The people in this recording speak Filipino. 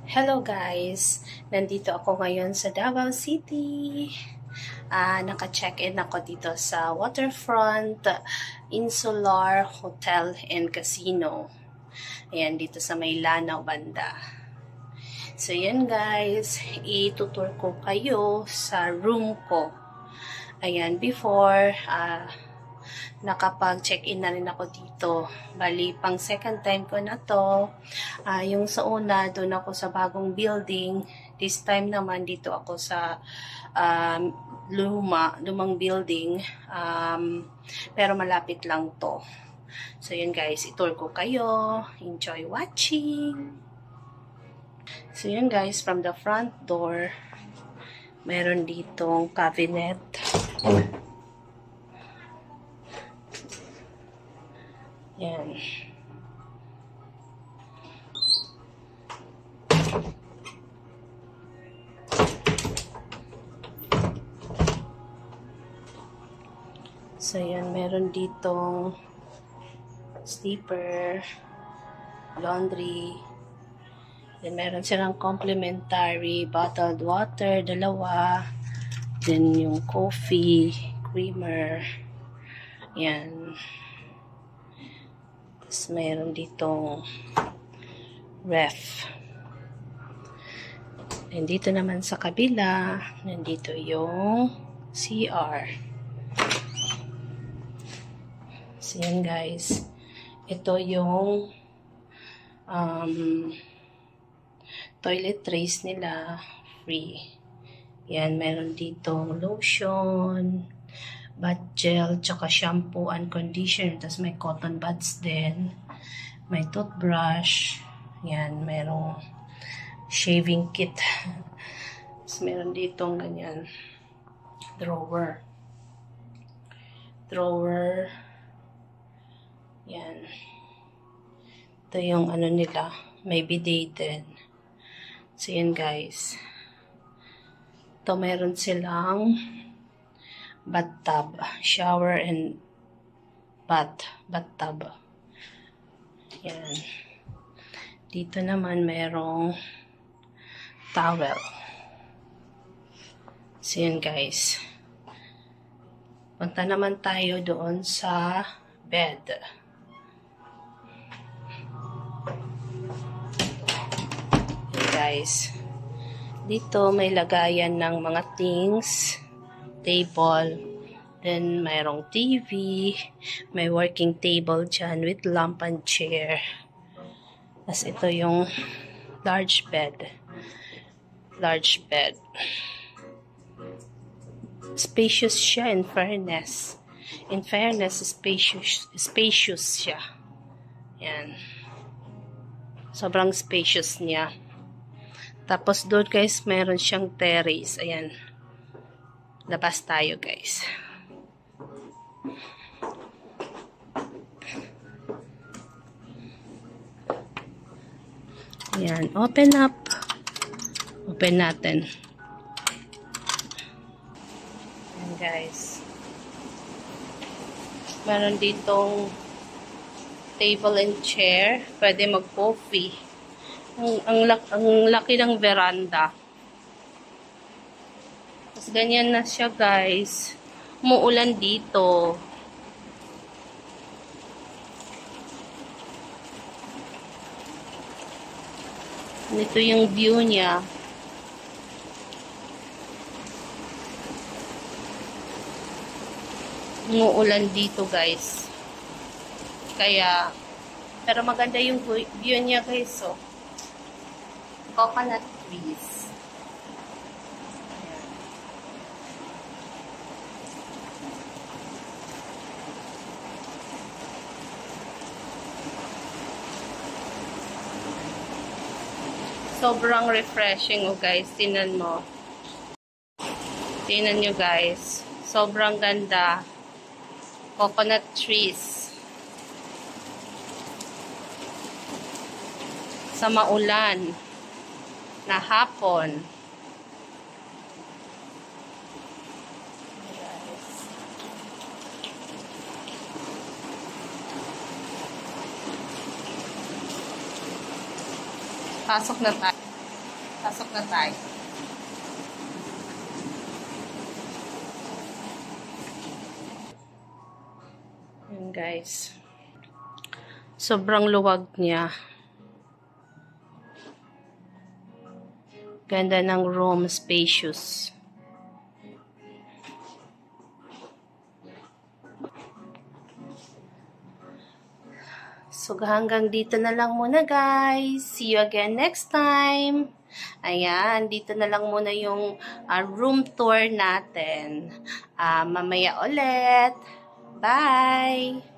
Hello guys! Nandito ako ngayon sa Davao City. Naka-check-in ako dito sa Waterfront Insular Hotel and Casino. Ayan, dito sa may Lanao banda. So yan guys, itutur ko kayo sa room ko. Ayan, before, nakapag-check-in na rin ako dito. Bali, pang second time ko na to. Yung sa una, doon ako sa bagong building. This time naman, dito ako sa lumang building. Pero malapit lang to. So, yun guys, itour ko kayo. Enjoy watching! So, yun guys, from the front door, meron ditong cabinet. Yan. So, yan. Meron ditong sleeper, laundry. Then, meron silang complimentary bottled water, dalawa. Then, yung coffee, creamer. Yan. Tapos, mayroon ditong ref. And dito naman sa kabila, nandito yung CR. So, yan guys. Ito yung toilet trays nila. Free. Yan, meron ditong lotion, bath gel, tsaka shampoo and conditioner. Tapos may cotton buds din. May toothbrush. Yan, merong shaving kit. Tapos meron ditong ganyan. Drawer. Yan. Ito yung ano nila. May bidet din. So yan guys. Ito meron silang bathtub, shower and bathtub. Yan. Dito naman merong towel. So yan guys. Punta naman tayo doon sa bed. Yan guys. Dito may lagayan ng mga things. Table, then mayroong TV, may working table dyan with lamp and chair. Tapos ito yung large bed. Spacious siya in fairness. Spacious siya. Yan. Sobrang spacious niya. Tapos doon guys, meron siyang terrace. Ayan. Labas tayo guys. Ayan. Open up. Open natin. Ayan guys. Meron ditong table and chair. Pwede mag-coffee. Ang laki ng veranda. Tapos ganyan na siya guys. Umuulan dito. Ito yung view niya. Umuulan dito guys. Kaya, pero maganda yung view niya guys. So, coconut trees. Ayan. Sobrang refreshing guys. Tingnan mo. Tingnan nyo guys. Sobrang ganda. Coconut trees. Sa maulan na hapon. Pasok na tayo. Pasok na tayo. Ayan guys. Sobrang luwag niya. Ganda ng room, spacious. So, hanggang dito na lang muna guys. See you again next time. Ayan, dito na lang muna yung room tour natin. Mamaya ulit. Bye!